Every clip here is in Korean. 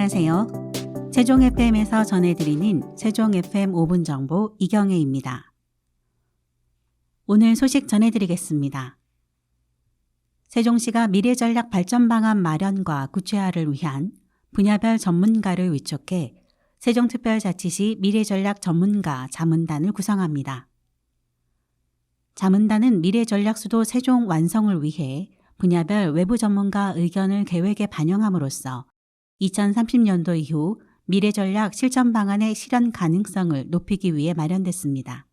안녕하세요. 세종 FM에서 전해드리는 세종 FM 5분 정보 이경혜입니다. 오늘 소식 전해드리겠습니다. 세종시가 미래전략 발전 방안 마련과 구체화를 위한 분야별 전문가를 위촉해 세종특별자치시 미래전략 전문가 자문단을 구성합니다. 자문단은 미래전략 수도 세종 완성을 위해 분야별 외부 전문가 의견을 계획에 반영함으로써 2030년도 이후 미래전략 실천 방안의 실현 가능성을 높이기 위해 마련됐습니다.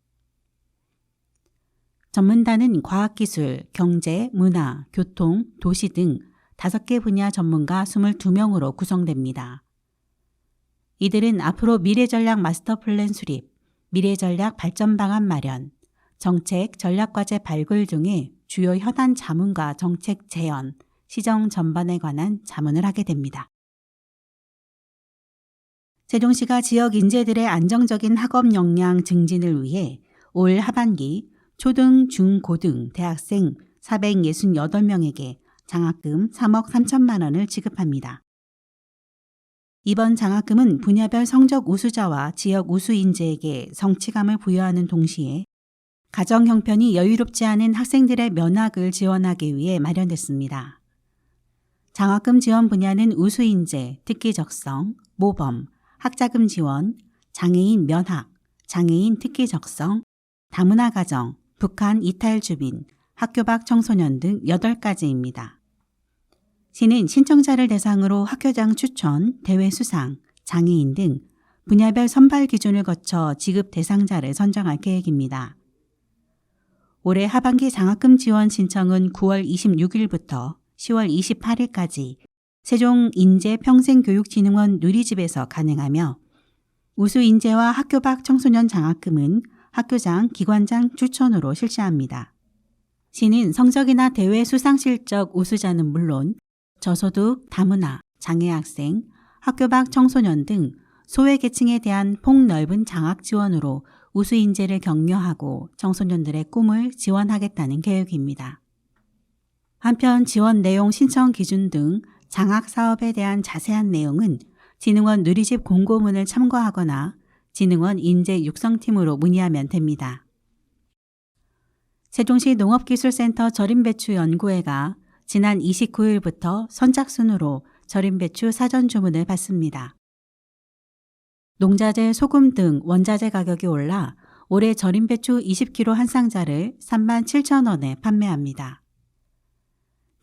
전문단은 과학기술, 경제, 문화, 교통, 도시 등 5개 분야 전문가 22명으로 구성됩니다. 이들은 앞으로 미래전략 마스터플랜 수립, 미래전략 발전 방안 마련, 정책, 전략과제 발굴 등의 주요 현안 자문과 정책 재현, 시정 전반에 관한 자문을 하게 됩니다. 세종시가 지역 인재들의 안정적인 학업 역량 증진을 위해 올 하반기 초등, 중, 고등, 대학생 468명에게 장학금 3억 3천만 원을 지급합니다. 이번 장학금은 분야별 성적 우수자와 지역 우수 인재에게 성취감을 부여하는 동시에 가정 형편이 여유롭지 않은 학생들의 면학을 지원하기 위해 마련됐습니다. 장학금 지원 분야는 우수 인재, 특기 적성, 모범, 학자금 지원, 장애인 면학, 장애인 특기 적성, 다문화 가정, 북한 이탈 주민, 학교 밖 청소년 등 8가지입니다. 시는 신청자를 대상으로 학교장 추천, 대회 수상, 장애인 등 분야별 선발 기준을 거쳐 지급 대상자를 선정할 계획입니다. 올해 하반기 장학금 지원 신청은 9월 26일부터 10월 28일까지 세종인재평생교육진흥원 누리집에서 가능하며 우수인재와 학교 밖 청소년 장학금은 학교장, 기관장 추천으로 실시합니다. 시는 성적이나 대회 수상 실적 우수자는 물론 저소득, 다문화, 장애 학생, 학교 밖 청소년 등 소외계층에 대한 폭넓은 장학 지원으로 우수인재를 격려하고 청소년들의 꿈을 지원하겠다는 계획입니다. 한편 지원 내용 신청 기준 등 장학 사업에 대한 자세한 내용은 진흥원 누리집 공고문을 참고하거나 진흥원 인재 육성팀으로 문의하면 됩니다. 세종시 농업기술센터 절임배추 연구회가 지난 29일부터 선착순으로 절임배추 사전 주문을 받습니다. 농자재, 소금 등 원자재 가격이 올라 올해 절임배추 20kg 한 상자를 37,000원에 판매합니다.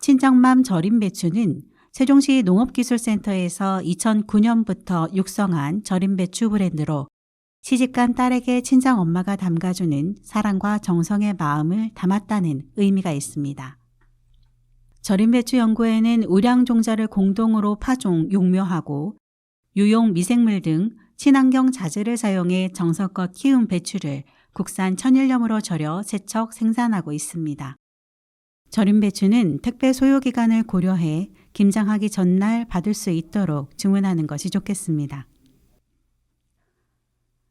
친정맘 절임배추는 세종시 농업기술센터에서 2009년부터 육성한 절임배추 브랜드로 시집간 딸에게 친정엄마가 담가주는 사랑과 정성의 마음을 담았다는 의미가 있습니다. 절임배추 연구에는 우량종자를 공동으로 파종, 용묘하고 유용 미생물 등 친환경 자재를 사용해 정성껏 키운 배추를 국산 천일염으로 절여 세척 생산하고 있습니다. 절임배추는 택배 소요기간을 고려해 김장하기 전날 받을 수 있도록 주문하는 것이 좋겠습니다.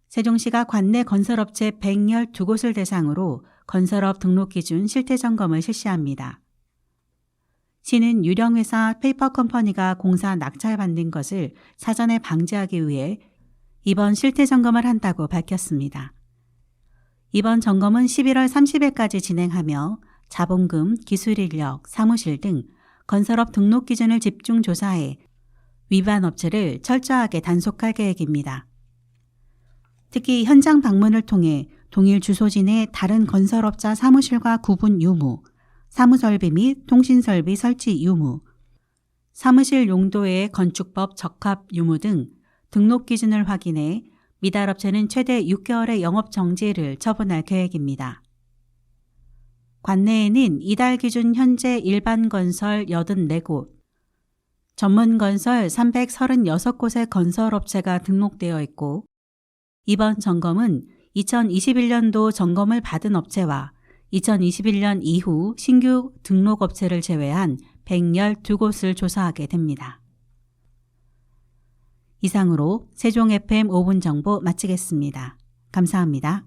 세종시가 관내 건설업체 112곳을 대상으로 건설업 등록기준 실태점검을 실시합니다. 시는 유령회사 페이퍼컴퍼니가 공사 낙찰받는 것을 사전에 방지하기 위해 이번 실태점검을 한다고 밝혔습니다. 이번 점검은 11월 30일까지 진행하며 자본금, 기술인력, 사무실 등 건설업 등록 기준을 집중 조사해 위반 업체를 철저하게 단속할 계획입니다. 특히 현장 방문을 통해 동일 주소지 내 다른 건설업자 사무실과 구분 유무, 사무설비 및 통신설비 설치 유무, 사무실 용도의 건축법 적합 유무 등 등록 기준을 확인해 미달 업체는 최대 6개월의 영업 정지를 처분할 계획입니다. 관내에는 이달 기준 현재 일반 건설 84곳, 전문 건설 336곳의 건설업체가 등록되어 있고 이번 점검은 2021년도 점검을 받은 업체와 2021년 이후 신규 등록업체를 제외한 112곳을 조사하게 됩니다. 이상으로 세종 FM 5분 정보 마치겠습니다. 감사합니다.